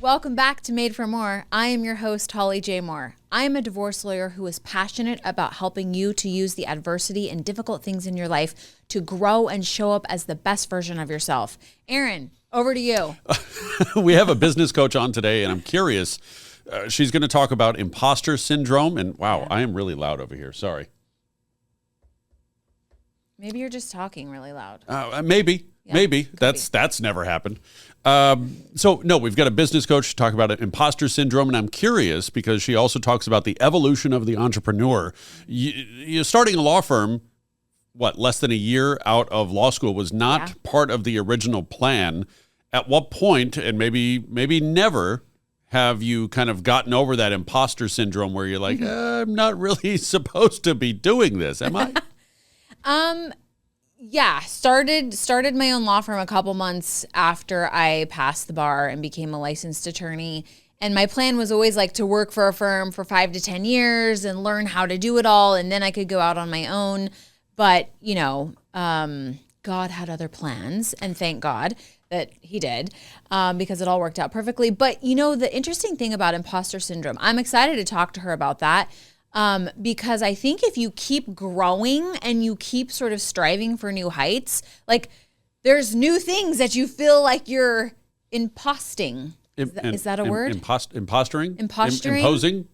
Welcome back to Made for More. I am your host, Holly J. Moore. I am a divorce lawyer who is passionate about helping you to use the adversity and difficult things in your life to grow and show up as the best version of yourself. Aaron, over to you. We have a business coach on today, and I'm curious. She's going to talk about imposter syndrome. And wow, I am really loud over here. Sorry. Maybe you're just talking really loud. Maybe. Yeah, Maybe. That's never happened. No, we've got a business coach to talk about imposter syndrome, and I'm curious because she also talks about the evolution of the entrepreneur. You're starting a law firm, less than a year out of law school was not part of the original plan. At what point, and maybe never, have you kind of gotten over that imposter syndrome where you're like, I'm not really supposed to be doing this, am I? Yeah, started my own law firm a couple months after I passed the bar and became a licensed attorney. And my plan was always like to work for a firm for 5 to 10 years and learn how to do it all. And then I could go out on my own. But, God had other plans, and thank God that he did, because it all worked out perfectly. But, the interesting thing about imposter syndrome, I'm excited to talk to her about that. Because I think if you keep growing and you keep sort of striving for new heights, like there's new things that you feel like you're imposting. Is that a word? Impostoring? Imposing?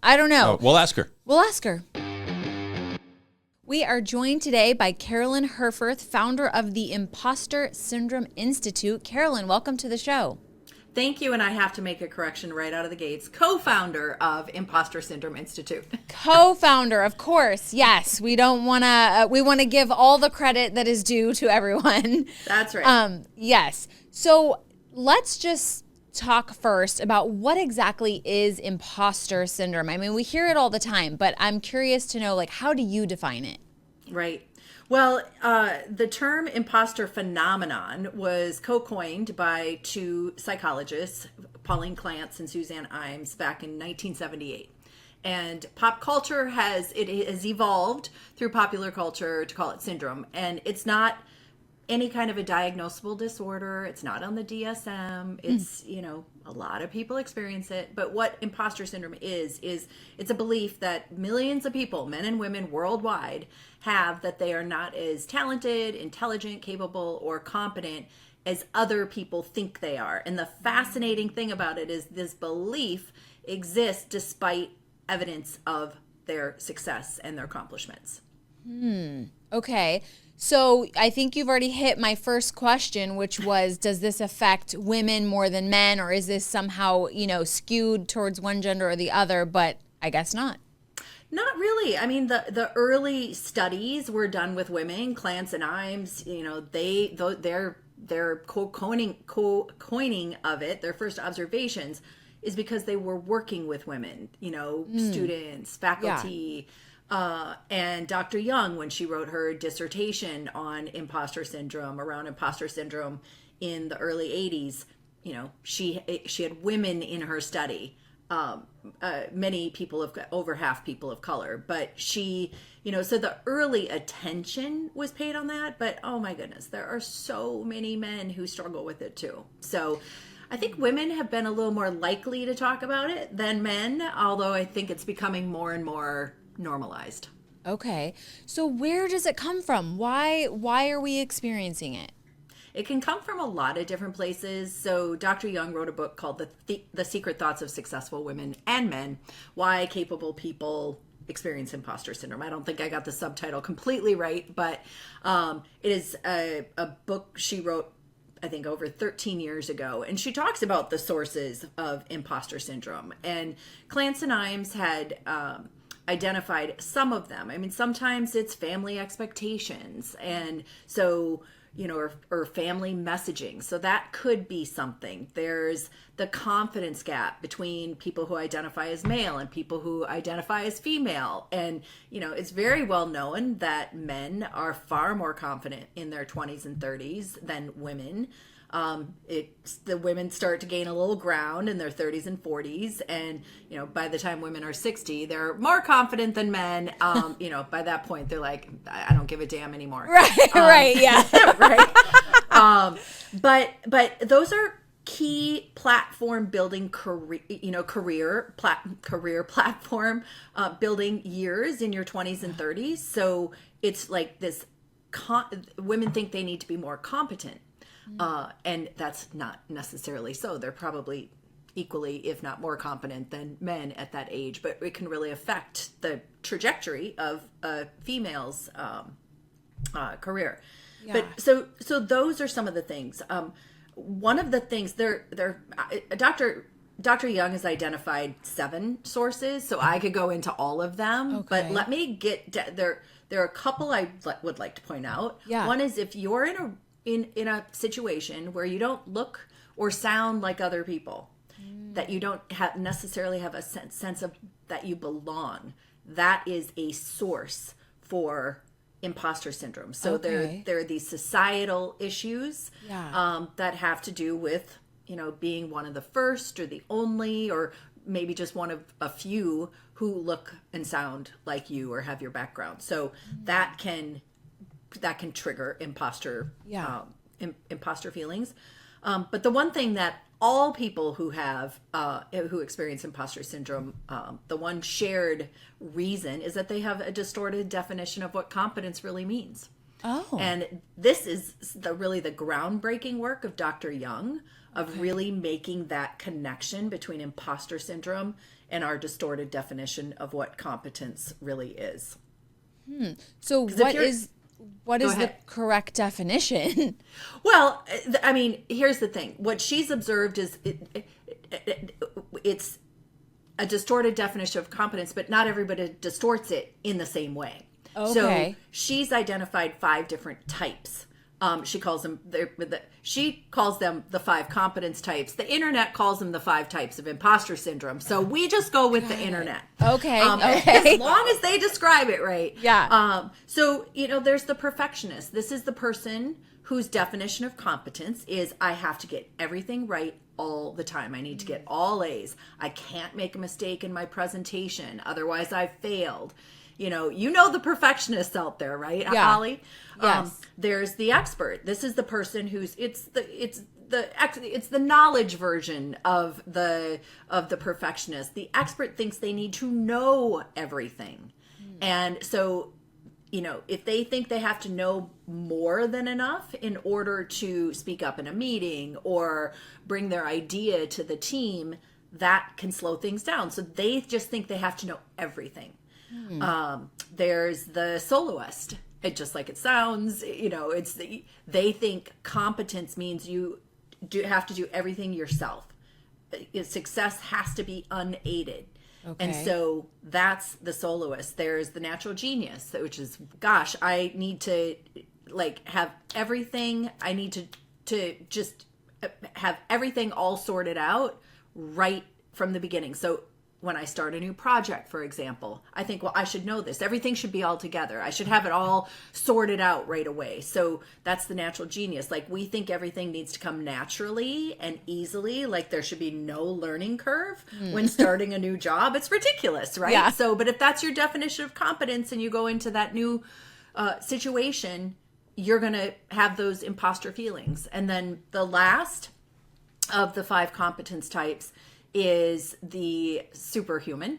I don't know. We'll ask her. We are joined today by Carolyn Herfurth, founder of the Impostor Syndrome Institute. Carolyn, welcome to the show. Thank you, and I have to make a correction right out of the gates. Co-founder of Impostor Syndrome Institute. Co-founder, of course. Yes, we want to give all the credit that is due to everyone. That's right. Yes. So let's just talk first about what exactly is imposter syndrome. I mean, we hear it all the time, but I'm curious to know, how do you define it? Right. Well, the term imposter phenomenon was co-coined by two psychologists, Pauline Clance and Suzanne Imes, back in 1978. And pop culture has evolved through popular culture to call it syndrome. And it's not any kind of a diagnosable disorder. It's not on the DSM. It's, a lot of people experience it. But what imposter syndrome is it's a belief that millions of people, men and women worldwide, have that they are not as talented, intelligent, capable, or competent as other people think they are. And the fascinating thing about it is this belief exists despite evidence of their success and their accomplishments. Okay. So I think you've already hit my first question, which was, does this affect women more than men, or is this somehow, skewed towards one gender or the other? But I guess not. Not really. I mean, the early studies were done with women. Clance and Imes, their coining of it, their first observations, is because they were working with women, students, faculty. Yeah. And Dr. Young, when she wrote her dissertation on imposter syndrome, around imposter syndrome in the early 80s, she had women in her study. Many people over half people of color, but she, so the early attention was paid on that, but oh my goodness, there are so many men who struggle with it too. So I think women have been a little more likely to talk about it than men, although I think it's becoming more and more normalized. Okay. So where does it come from? Why are we experiencing it? It can come from a lot of different places. So Dr. Young wrote a book called The Secret Thoughts of Successful Women and Men, Why Capable People Experience Imposter Syndrome. I don't think I got the subtitle completely right, but it is a book she wrote, I think, over 13 years ago. And she talks about the sources of imposter syndrome. And Clance and Imes had identified some of them. I mean, sometimes it's family expectations. And so or family messaging. So that could be something. There's the confidence gap between people who identify as male and people who identify as female. And, it's very well known that men are far more confident in their 20s and 30s than women. The women start to gain a little ground in their 30s and 40s. And, by the time women are 60, they're more confident than men. By that point, they're like, I don't give a damn anymore. Right, right, yeah. Right. But those are key platform building career platform building years in your 20s and 30s. So it's like this women think they need to be more competent, and that's not necessarily so. They're probably equally, if not more competent than men at that age, but it can really affect the trajectory of a female's career. But so those are some of the things. One of the things Dr. Young has identified 7 sources, so I could go into all of them. Okay. But let me get there. There are a couple I would like to point out. Yeah. One is if you're in a situation where you don't look or sound like other people, that you don't necessarily have a sense of that you belong, that is a source for imposter syndrome. So there are these societal issues that have to do with, being one of the first or the only, or maybe just one of a few who look and sound like you or have your background. So that can trigger imposter feelings. But the one thing that all people who experience imposter syndrome, the one shared reason is that they have a distorted definition of what competence really means. Oh. And this is really the groundbreaking work of Dr. Young, of really making that connection between imposter syndrome and our distorted definition of what competence really is. So what is the correct definition? Well, I mean, here's the thing. What she's observed is it's a distorted definition of competence, but not everybody distorts it in the same way. Okay. So she's identified 5 different types. She calls them the 5 competence types. The internet calls them the 5 types of imposter syndrome. So we just go with the internet. Okay. As long as they describe it right. Yeah. So there's the perfectionist. This is the person whose definition of competence is I have to get everything right all the time. I need to get all A's. I can't make a mistake in my presentation. Otherwise I've failed. The perfectionists out there, right, Holly? Yes. There's the expert. This is the person who's it's the knowledge version of the perfectionist. The expert thinks they need to know everything, and so if they think they have to know more than enough in order to speak up in a meeting or bring their idea to the team, that can slow things down. So they just think they have to know everything. There's the soloist. Just like it sounds, they think competence means you have to do everything yourself. Success has to be unaided. Okay. And so that's the soloist. There's the natural genius, which is, gosh, I need to have everything. I need to just have everything all sorted out right from the beginning. So when I start a new project, for example, I think, well, I should know this. Everything should be all together. I should have it all sorted out right away. So that's the natural genius. We think everything needs to come naturally and easily. There should be no learning curve when starting a new job. It's ridiculous, right? Yeah. So, but if that's your definition of competence and you go into that new situation, you're going to have those imposter feelings. And then the last of the 5 competence types is the superhuman.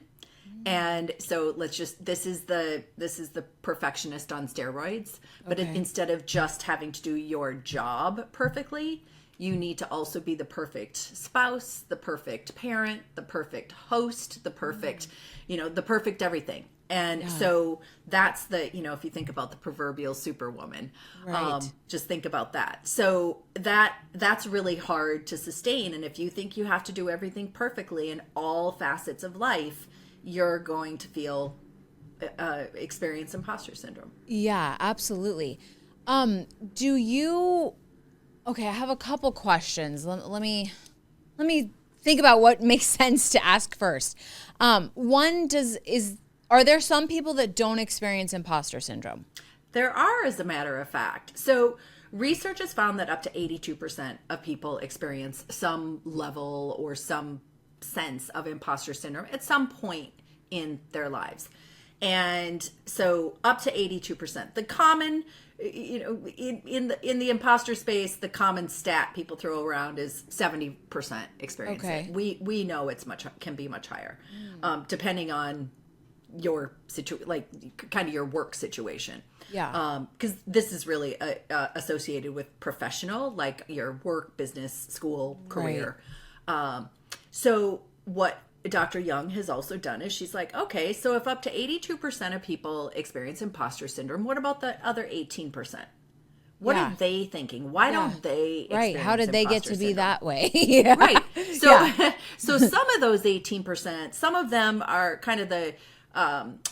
And so this is the perfectionist on steroids, but instead of just having to do your job perfectly, you need to also be the perfect spouse, the perfect parent, the perfect host, the perfect, the perfect everything. And so that's if you think about the proverbial superwoman, just think about that. So that's really hard to sustain. And if you think you have to do everything perfectly in all facets of life, you're going to experience imposter syndrome. Yeah, absolutely. I have a couple questions. Let me think about what makes sense to ask first. Are there some people that don't experience imposter syndrome? There are, as a matter of fact. So research has found that up to 82% of people experience some level or some sense of imposter syndrome at some point in their lives. And so up to 82%. The common, in the imposter space, the common stat people throw around is 70% experience. Okay. We know can be much higher, depending on your kind of your work situation. Yeah. Because this is really associated with professional, like your work, business, school, career. Right. So what Dr. Young has also done is she's like, okay, so if up to 82% of people experience imposter syndrome, what about the other 18%? What are they thinking? Why don't they experience How did they get to syndrome? Be that way? Yeah. Right. So, so some of those 18%, some of them are kind of the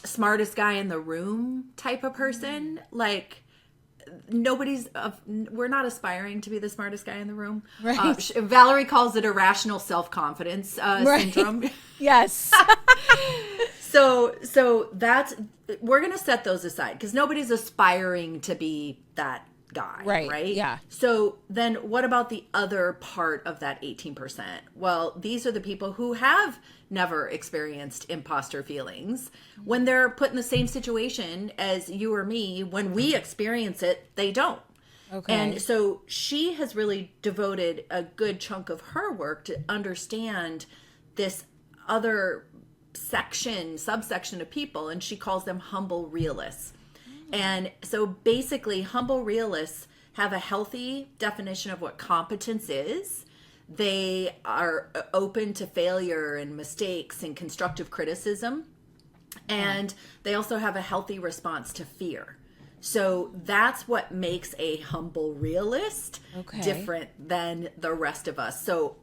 smartest guy in the room type of person. Like, we're not aspiring to be the smartest guy in the room. Right. Valerie calls it irrational self-confidence syndrome. Yes. So we're going to set those aside because nobody's aspiring to be that guy. Right. Yeah. So then what about the other part of that 18%? Well, these are the people who have never experienced imposter feelings. When they're put in the same situation as you or me, when we experience it, they don't. Okay. And so she has really devoted a good chunk of her work to understand this other subsection of people, and she calls them humble realists. And so basically, humble realists have a healthy definition of what competence is. They are open to failure and mistakes and constructive criticism. And they also have a healthy response to fear. So that's what makes a humble realist different than the rest of us. So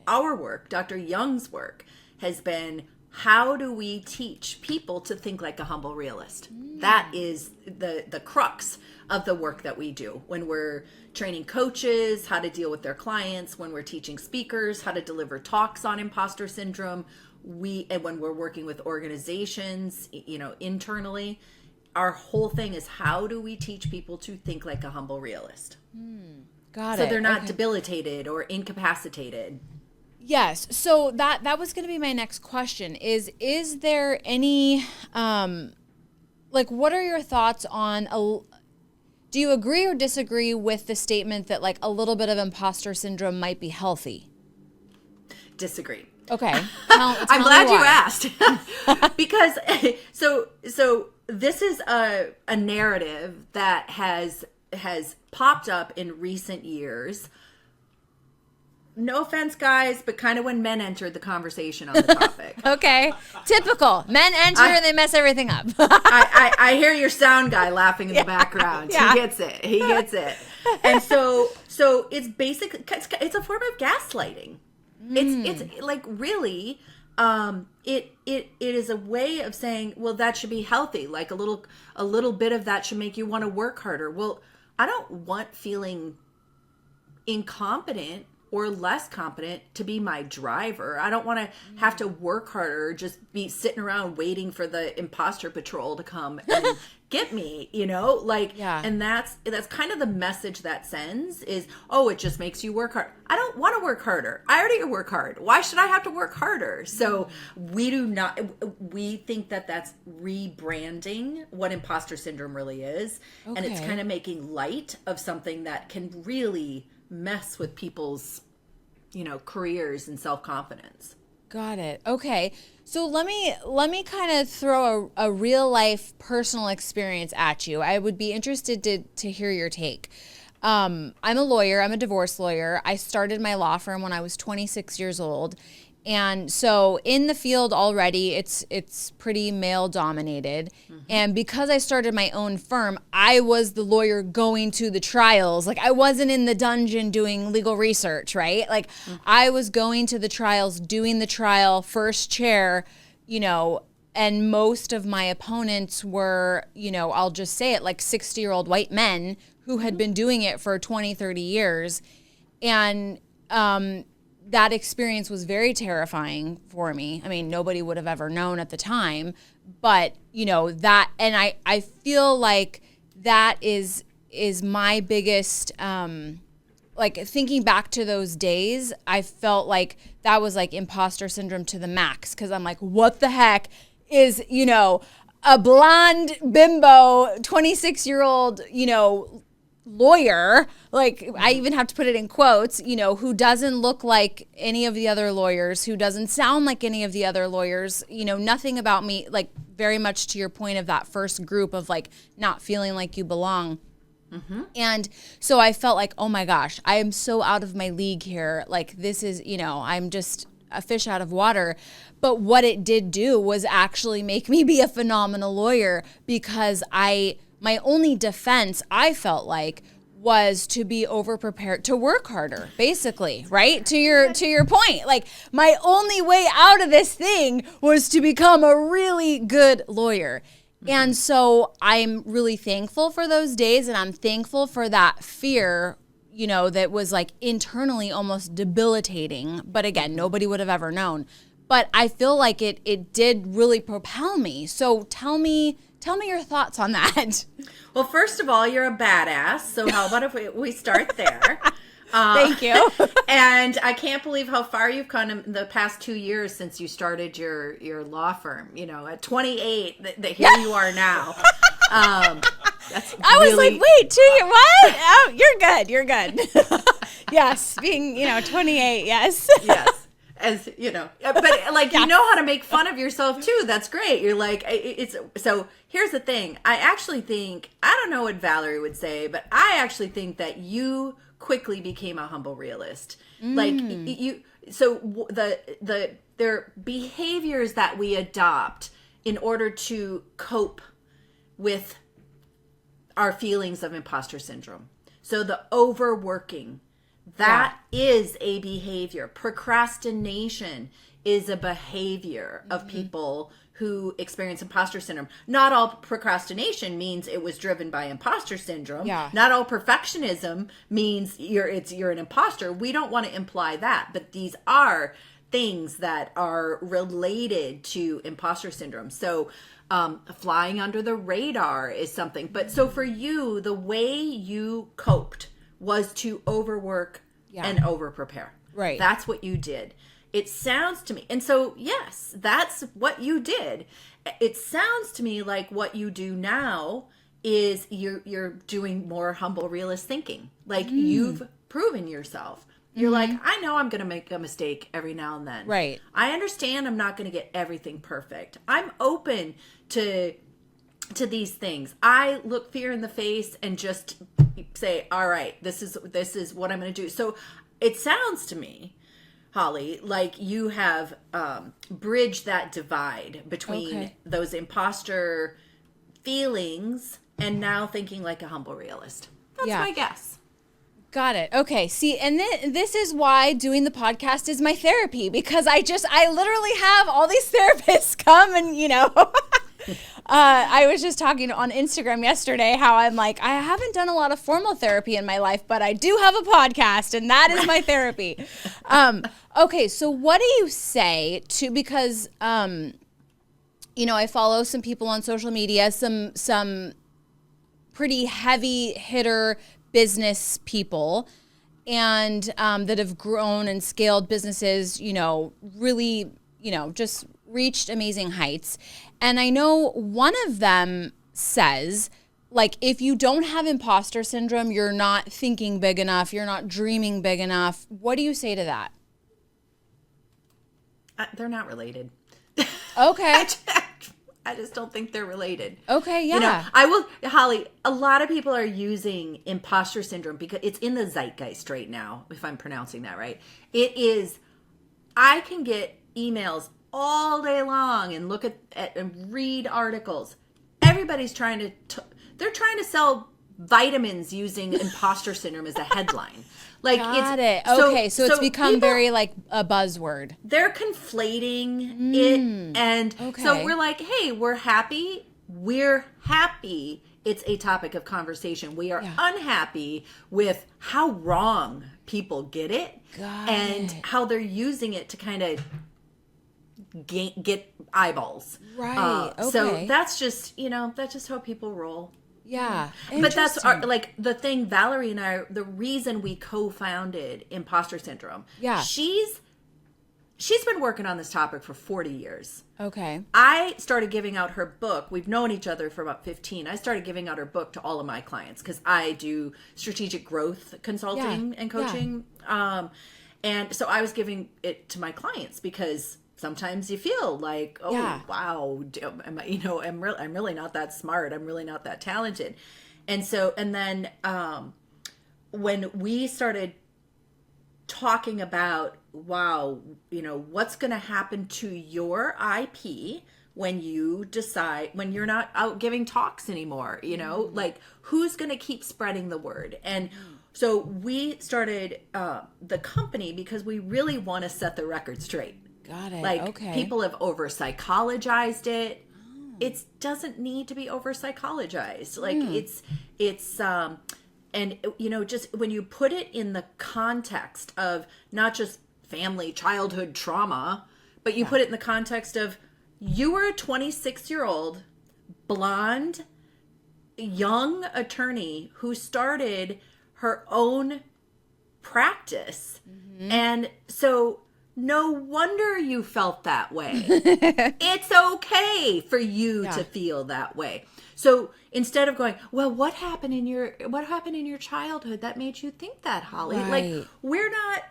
our work, Dr. Young's work, has been, how do we teach people to think like a humble realist? That is the crux of the work that we do when we're training coaches how to deal with their clients, when we're teaching speakers how to deliver talks on imposter syndrome, and when we're working with organizations, internally. Our whole thing is, how do we teach people to think like a humble realist? Got it. So they're not debilitated or incapacitated. Yes. So that was going to be my next question is there any, what are your thoughts on, do you agree or disagree with the statement that like a little bit of imposter syndrome might be healthy? Disagree. Okay. I'm glad you asked. Because so this is a narrative that has popped up in recent years. No offense, guys, but kind of when men entered the conversation on the topic. Okay. Typical. Men enter and they mess everything up. I hear your sound guy laughing in the background. Yeah. He gets it. And so it's basically, it's a form of gaslighting. It's like, really, it is a way of saying, well, that should be healthy. Like a little bit of that should make you want to work harder. Well, I don't want feeling incompetent or less competent to be my driver. I don't want to have to work harder, just be sitting around waiting for the imposter patrol to come and get me, and that's kind of the message that sends is, it just makes you work hard. I don't want to work harder. I already work hard. Why should I have to work harder? So we think that that's rebranding what imposter syndrome really is. Okay. And it's kind of making light of something that can really mess with people's, careers and self-confidence. Got it. Okay. So let me kind of throw a real life personal experience at you. I would be interested to hear your take. I'm a lawyer. I'm a divorce lawyer. I started my law firm when I was 26 years old. And so in the field already, it's pretty male dominated. Mm-hmm. And because I started my own firm, I was the lawyer going to the trials. Like, I wasn't in the dungeon doing legal research, right? Like, I was going to the trials, doing the trial, first chair, and most of my opponents were, I'll just say it, like 60-year-old white men who had been doing it for 20, 30 years. And, that experience was very terrifying for me. I mean, nobody would have ever known at the time, but that, and I feel like that is my biggest, thinking back to those days, I felt like that was like imposter syndrome to the max. 'Cause I'm like, what the heck is, a blonde bimbo, 26-year-old, lawyer, like I even have to put it in quotes, who doesn't look like any of the other lawyers, who doesn't sound like any of the other lawyers, nothing about me, like very much to your point of that first group of like not feeling like you belong. Mm-hmm. And so I felt like, oh my gosh, I am so out of my league here. Like this is, I'm just a fish out of water. But what it did do was actually make me be a phenomenal lawyer, because my only defense, I felt like, was to be overprepared, to work harder, basically, right? To your point, like my only way out of this thing was to become a really good lawyer. Mm-hmm. And so I'm really thankful for those days, and I'm thankful for that fear, that was like internally almost debilitating. But again, nobody would have ever known. But I feel like it did really propel me. So tell me your thoughts on that. Well, first of all, you're a badass. So how about if we start there? Thank you. And I can't believe how far you've come in the past 2 years since you started your law firm. At 28, here you are now. I was like, wait, 2 years? What? Oh, you're good. Yes, being 28. Yes. Yes. As but like, you know how to make fun of yourself too. That's great. You're like, so here's the thing. I actually think, I don't know what Valerie would say, but I actually think that you quickly became a humble realist. Like their behaviors that we adopt in order to cope with our feelings of imposter syndrome. So the overworking, that is a behavior. Procrastination is a behavior of people who experience imposter syndrome. Not all procrastination means it was driven by imposter syndrome. Yeah. Not all perfectionism means you're an imposter. We don't want to imply that, but these are things that are related to imposter syndrome. So flying under the radar is something. But so for you, the way you coped was to overwork and over-prepare. Right. That's what you did. It sounds to me, and so yes, that's what you did. It sounds to me like what you do now is you're doing more humble realist thinking. Like you've proven yourself. You're like, I know I'm going to make a mistake every now and then. Right. I understand I'm not going to get everything perfect. I'm open to these things. I look fear in the face and just say, all right, this is what I'm going to do. So it sounds to me, Holly, like you have bridged that divide between those imposter feelings and now thinking like a humble realist. That's my guess. Got it. Okay. See, and this is why doing the podcast is my therapy, because I literally have all these therapists come and, I was just talking on Instagram yesterday how I'm like, I haven't done a lot of formal therapy in my life, but I do have a podcast, and that is my therapy. Okay. So what do you say to, because, I follow some people on social media, some pretty heavy hitter business people, and that have grown and scaled businesses, really, just reached amazing heights. And I know one of them says, like, if you don't have imposter syndrome, you're not thinking big enough, you're not dreaming big enough. What do you say to that? They're not related. Okay. I just don't think they're related. Okay, yeah. I will, Holly, a lot of people are using imposter syndrome because it's in the zeitgeist right now, if I'm pronouncing that right. It is, I can get emails all day long and look at and read articles. Everybody's trying they're trying to sell vitamins using imposter syndrome as a headline. Like, Got it. Okay, so it's become people, very like a buzzword. They're conflating it, and so we're like, hey, we're happy. It's a topic of conversation. We are unhappy with how wrong people get it, and how they're using it to kind of get eyeballs. Right. So that's just how people roll. Yeah. But that's like the thing, Valerie and I, the reason we co-founded Imposter Syndrome. Yeah. She's she's been working on this topic for 40 years. Okay. I started giving out her book. We've known each other for about 15. I started giving out her book to all of my clients because I do strategic growth consulting and coaching. And so I was giving it to my clients because sometimes you feel like, wow, I'm really not that smart. I'm really not that talented. And so, and then when we started talking about, wow, what's going to happen to your IP when you decide, when you're not out giving talks anymore, like who's going to keep spreading the word? And so we started the company because we really want to set the record straight. Got it. Like okay. people have over psychologized it. It doesn't need to be over psychologized. Like it's and just when you put it in the context of not just family childhood trauma, but you put it in the context of you were a 26-year-old blonde young attorney who started her own practice. And so no wonder you felt that way. It's okay for you to feel that way. So instead of going, well, what happened in your childhood that made you think that, Holly? Right. Like we're not,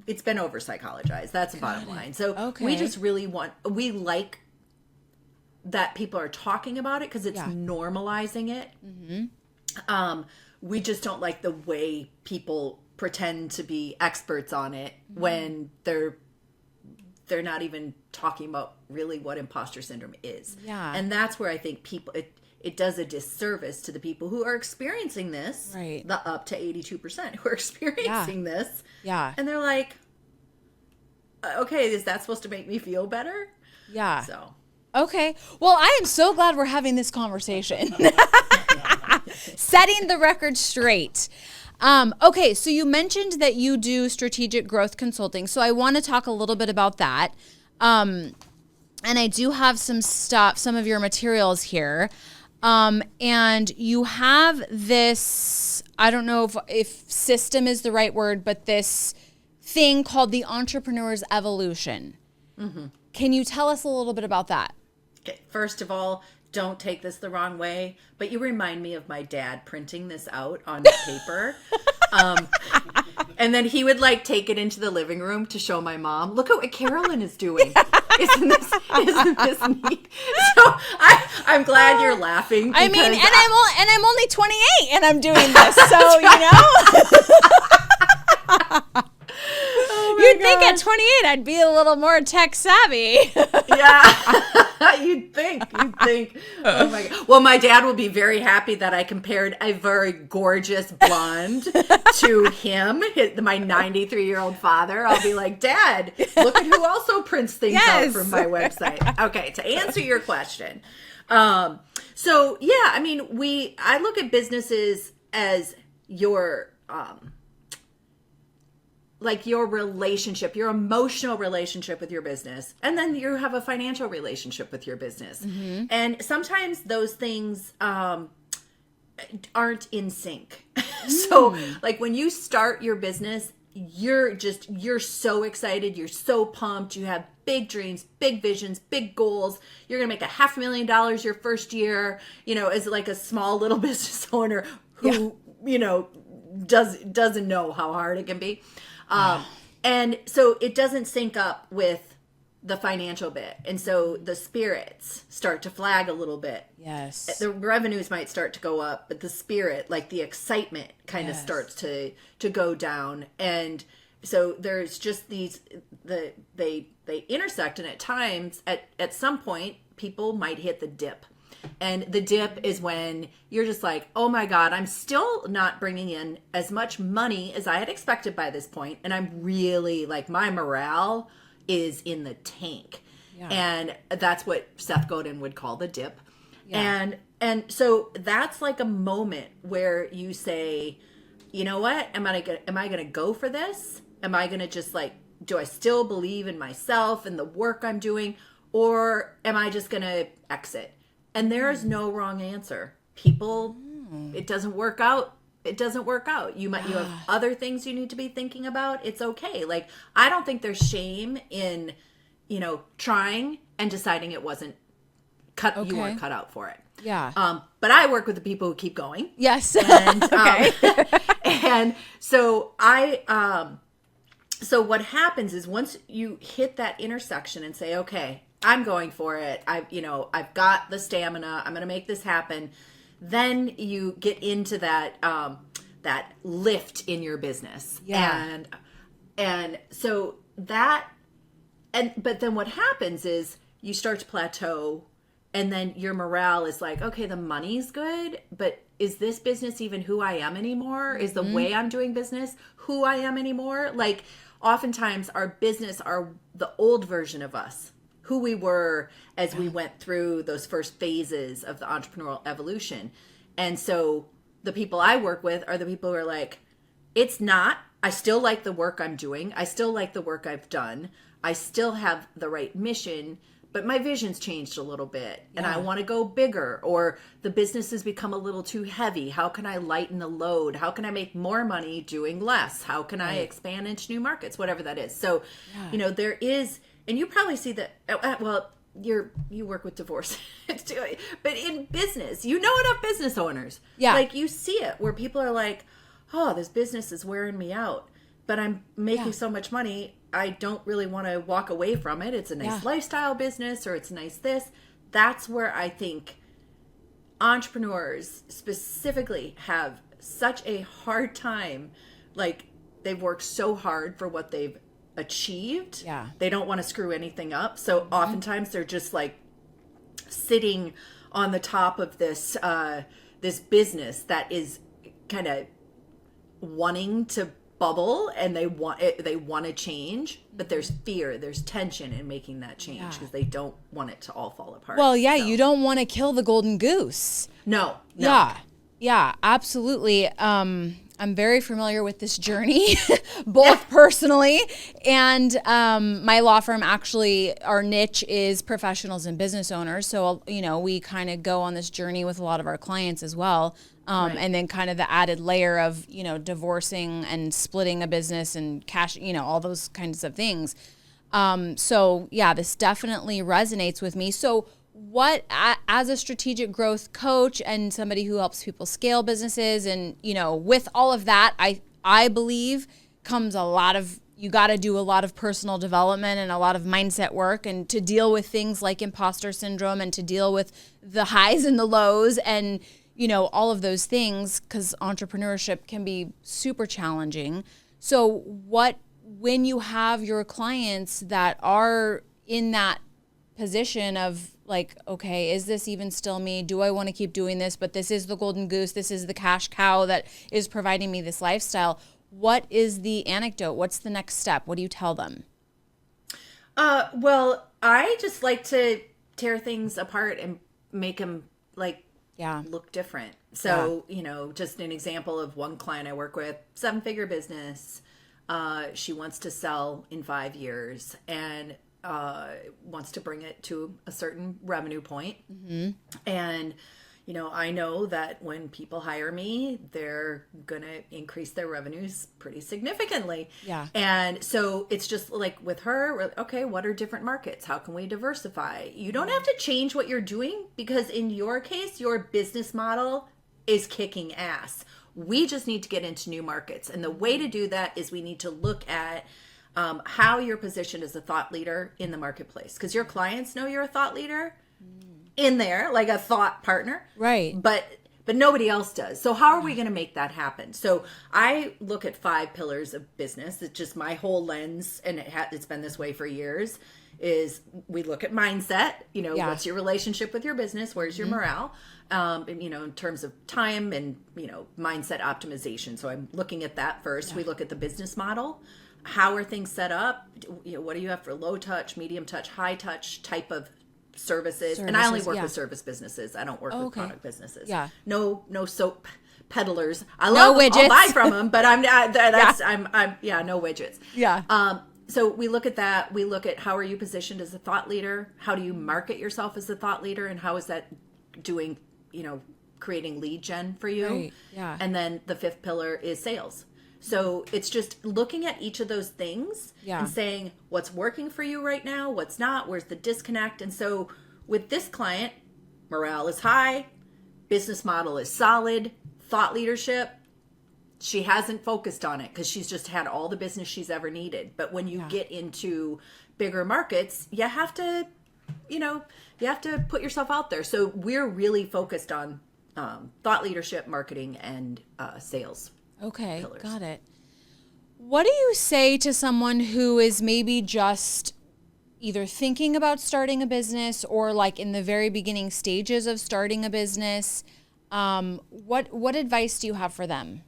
it's been over psychologized. That's the bottom line. So we just really we like that people are talking about it because it's normalizing it. We just don't like the way people pretend to be experts on it when they're not even talking about really what imposter syndrome is. Yeah. And that's where I think people it does a disservice to the people who are experiencing this, right? The up to 82% who are experiencing this. Yeah. And they're like, okay, is that supposed to make me feel better? Yeah. So. Okay. Well, I am so glad we're having this conversation. Setting the record straight. Okay, so you mentioned that you do strategic growth consulting. So I want to talk a little bit about that. And I do have some of your materials here. And you have this, I don't know if system is the right word, but this thing called the entrepreneur's evolution. Can you tell us a little bit about that? Okay, first of all, don't take this the wrong way, but you remind me of my dad printing this out on paper. And then he would take it into the living room to show my mom. Look at what Carolyn is doing. Isn't this neat? So I'm glad you're laughing. I mean, I'm only 28 and I'm doing this. So, You'd think at 28 I'd be a little more tech savvy. Yeah, you'd think. Oh my God. Well, my dad will be very happy that I compared a very gorgeous blonde to him, my 93-year-old father. I'll be like, Dad, look at who also prints things out from my website. Okay, to answer your question. So yeah, I mean, I look at businesses as your your relationship, your emotional relationship with your business. And then you have a financial relationship with your business. And sometimes those things aren't in sync. So when you start your business, you're so excited. You're so pumped. You have big dreams, big visions, big goals. You're going to make $500,000 your first year, as a small little business owner who, doesn't know how hard it can be. And so it doesn't sync up with the financial bit. And so the spirits start to flag a little bit. Yes. The revenues might start to go up, but the spirit, the excitement kind of starts to go down. And so there's just they intersect. And at times, at some point, people might hit the dip. And the dip is when you're just like, oh my God, I'm still not bringing in as much money as I had expected by this point. And I'm really my morale is in the tank. Yeah. And that's what Seth Godin would call the dip. Yeah. And so that's a moment where you say, you know what? Am I going to go for this? Am I going to just do I still believe in myself and the work I'm doing? Or am I just going to exit? And there is no wrong answer. People, it doesn't work out it doesn't work out. You have other things you need to be thinking about. It's okay. Like, I don't think there's shame in, trying and deciding it wasn't you weren't cut out for it. Yeah. But I work with the people who keep going. Yes. And, Okay. and so so what happens is once you hit that intersection and say, okay, I'm going for it. I've got the stamina. I'm going to make this happen. Then you get into that, that lift in your business. Yeah. And so but then what happens is you start to plateau, and then your morale is like, okay, the money's good, but is this business even who I am anymore? Is the way I'm doing business who I am anymore? Like, oftentimes our business are the old version of us, who we were as we went through those first phases of the entrepreneurial evolution. And so the people I work with are the people who are like, it's not, I still like the work I'm doing. I still like the work I've done. I still have the right mission, but my vision's changed a little bit and I want to go bigger, or the business has become a little too heavy. How can I lighten the load? How can I make more money doing less? How can I expand into new markets? Whatever that is. So, there is, and you probably see that, well, you work with divorce, but in business, enough business owners. Yeah. Like, you see it where people are like, oh, this business is wearing me out, but I'm making so much money. I don't really want to walk away from it. It's a nice lifestyle business, or it's nice this. That's where I think entrepreneurs specifically have such a hard time. Like, they've worked so hard for what they've achieved. Yeah. They don't want to screw anything up. So oftentimes they're just like sitting on the top of this this business that is kind of wanting to bubble, and they want to change, but there's fear, there's tension in making that change because they don't want it to all fall apart. Well, you don't want to kill the golden goose. No. Yeah, absolutely. I'm very familiar with this journey, both personally and my law firm. Actually, our niche is professionals and business owners. So, we kind of go on this journey with a lot of our clients as well. And then kind of the added layer of, divorcing and splitting a business and cash, all those kinds of things. So yeah, this definitely resonates with me. So what, as a strategic growth coach and somebody who helps people scale businesses, and, with all of that, I believe comes you got to do a lot of personal development and a lot of mindset work, and to deal with things like imposter syndrome, and to deal with the highs and the lows, and all of those things, because entrepreneurship can be super challenging. So when you have your clients that are in that position of like, okay, is this even still me? Do I want to keep doing this? But this is the golden goose. This is the cash cow that is providing me this lifestyle. What is the anecdote? What's the next step? What do you tell them? Well, I just like to tear things apart and make them look different. So, just an example of one client I work with, 7-figure business. She wants to sell in 5 years and wants to bring it to a certain revenue point. Mm-hmm. And, I know that when people hire me, they're going to increase their revenues pretty significantly. Yeah. And so it's just like with her, okay, what are different markets? How can we diversify? You don't have to change what you're doing, because in your case, your business model is kicking ass. We just need to get into new markets. And the way to do that is we need to look at how you're positioned as a thought leader in the marketplace, because your clients know you're a thought leader in there, like a thought partner. Right. But nobody else does. So how are we going to make that happen? So I look at 5 pillars of business. It's just my whole lens, and it's been this way for years, is we look at mindset. What's your relationship with your business? Where's your morale? In terms of time and, mindset optimization. So I'm looking at that first. Yeah. We look at the business model. How are things set up? What do you have for low touch, medium touch, high touch type of services? And I only work with service businesses. I don't work with product businesses. Yeah. No soap peddlers. I love them. I'll buy from them, but I'm no widgets. Yeah. So we look at that. We look at how are you positioned as a thought leader? How do you market yourself as a thought leader? And how is that doing, creating lead gen for you. Right. Yeah. And then the fifth pillar is sales. So it's just looking at each of those things and saying what's working for you right now, what's not, where's the disconnect. And so with this client, morale is high, business model is solid, thought leadership, she hasn't focused on it because she's just had all the business she's ever needed. But when you get into bigger markets, you have to, put yourself out there. So we're really focused on thought leadership, marketing, and sales. Okay, pillars. got it. What do you say to someone who is maybe just either thinking about starting a business or like in the very beginning stages of starting a business? What advice do you have for them?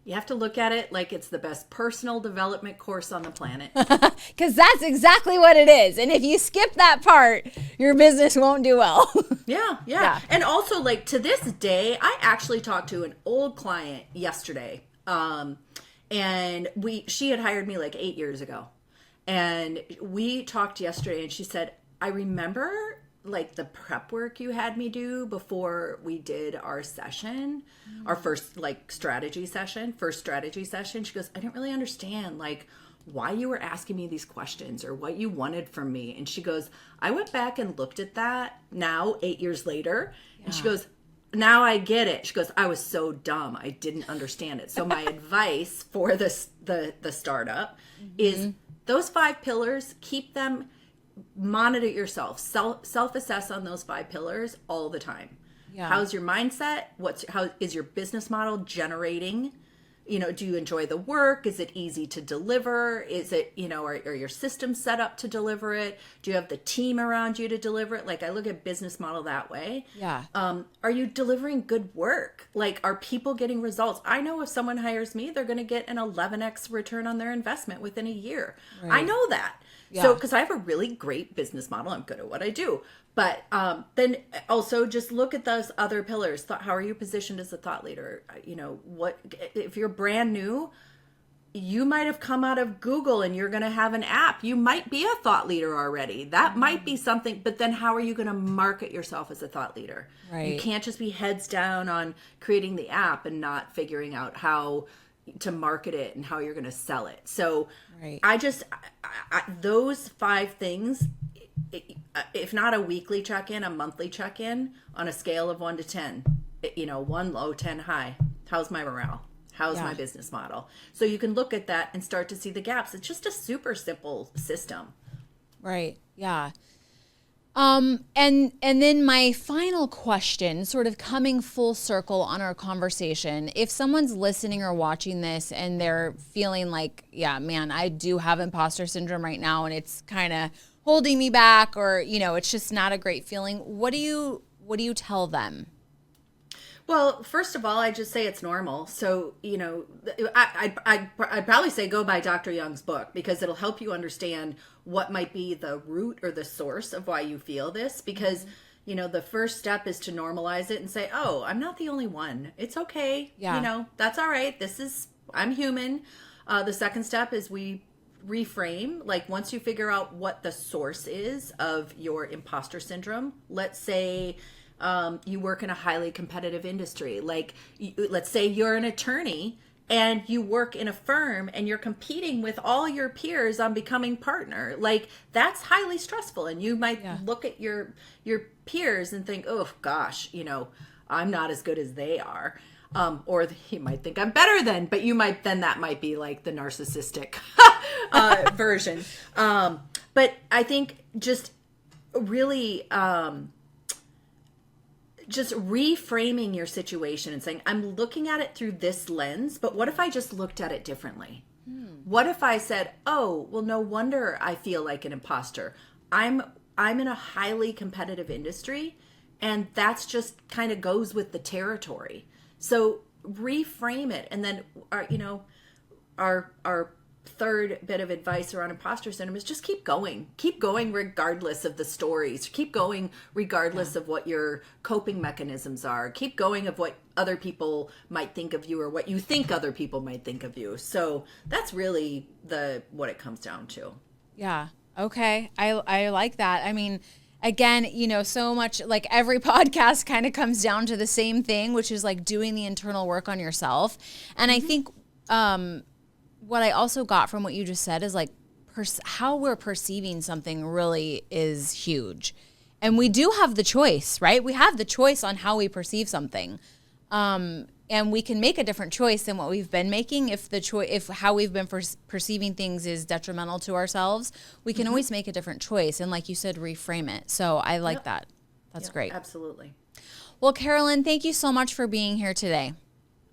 You have to look at it like it's the best personal development course on the planet. Because that's exactly what it is. And if you skip that part, your business won't do well. Yeah. And also, like, to this day, I actually talked to an old client yesterday. And she had hired me like 8 years ago. And we talked yesterday and she said, I remember like the prep work you had me do before we did our session, our first strategy session. She goes, I didn't really understand like why you were asking me these questions or what you wanted from me. And she goes, I went back and looked at that now 8 years later. And she goes, now I get it. She goes, I was so dumb. I didn't understand it. So my advice for the startup is those 5 pillars, keep them, monitor yourself, self-assess on those 5 pillars all the time. How's your mindset? How is your business model generating? Do you enjoy the work? Is it easy to deliver? Is it, are your systems set up to deliver it? Do you have the team around you to deliver it? Like, I look at business model that way. Yeah. Are you delivering good work? Like, are people getting results? I know if someone hires me, they're going to get an 11x return on their investment within a year. Right. I know that. Yeah. So, because I have a really great business model, I'm good at what I do. But then also just look at those other pillars. How are you positioned as a thought leader? What if you're brand new? You might have come out of Google and you're going to have an app. You might be a thought leader already. That might be something. But then how are you going to market yourself as a thought leader? Right. You can't just be heads down on creating the app and not figuring out how to market it and how you're going to sell it. So I those 5 things, if not a weekly check-in, a monthly check-in on a scale of 1 to 10, 1 low, 10 high. How's my morale? How's my business model? So you can look at that and start to see the gaps. It's just a super simple system. Right. Yeah. And then my final question, sort of coming full circle on our conversation, if someone's listening or watching this and they're feeling like, yeah, man, I do have imposter syndrome right now and it's kind of holding me back, or, it's just not a great feeling. What do you tell them? Well, first of all, I just say it's normal. So, I'd probably say go buy Dr. Young's book because it'll help you understand what might be the root or the source of why you feel this. Because, the first step is to normalize it and say, oh, I'm not the only one. It's okay. Yeah. That's all right. I'm human. The second step is we reframe. Like, once you figure out what the source is of your imposter syndrome, let's say you work in a highly competitive industry. Like, let's say you're an attorney and you work in a firm and you're competing with all your peers on becoming partner. Like, that's highly stressful. And you might look at your peers and think, oh gosh, I'm not as good as they are. Or you might think I'm better than, but that might be like the narcissistic version. But I think just really, just reframing your situation and saying, I'm looking at it through this lens, but what if I just looked at it differently? What if I said, oh, well, no wonder I feel like an imposter. I'm in a highly competitive industry, and that's just kind of goes with the territory. So reframe it. And then our third bit of advice around imposter syndrome is just keep going regardless of the stories, keep going regardless of what your coping mechanisms are, keep going of what other people might think of you or what you think other people might think of you. So that's really what it comes down to. Yeah. Okay. I like that. I mean, again, so much like every podcast kind of comes down to the same thing, which is like doing the internal work on yourself. And I think what I also got from what you just said is like how we're perceiving something really is huge. And we do have the choice, right? We have the choice on how we perceive something. And we can make a different choice than what we've been making. If how we've been perceiving things is detrimental to ourselves, we can always make a different choice. And like you said, reframe it. So I like that. That's great. Absolutely. Well, Carolyn, thank you so much for being here today.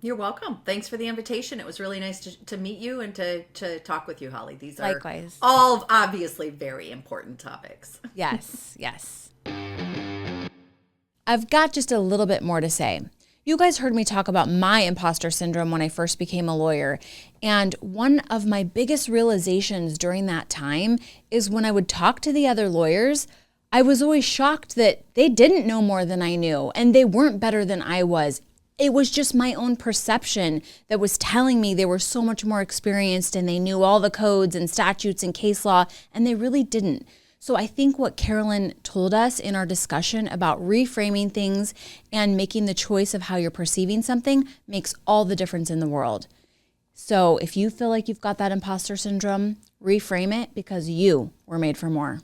You're welcome. Thanks for the invitation. It was really nice to meet you and to talk with you, Holly. These are Likewise. all obviously very important topics. Yes, yes. I've got just a little bit more to say. You guys heard me talk about my imposter syndrome when I first became a lawyer. And one of my biggest realizations during that time is when I would talk to the other lawyers, I was always shocked that they didn't know more than I knew and they weren't better than I was. It was just my own perception that was telling me they were so much more experienced and they knew all the codes and statutes and case law, and they really didn't. So I think what Carolyn told us in our discussion about reframing things and making the choice of how you're perceiving something makes all the difference in the world. So if you feel like you've got that imposter syndrome, reframe it because you were made for more.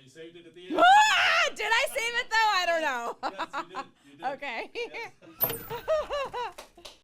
Saved it at the end. Did I save it though? I don't know. Yes, you did. Okay. Yes.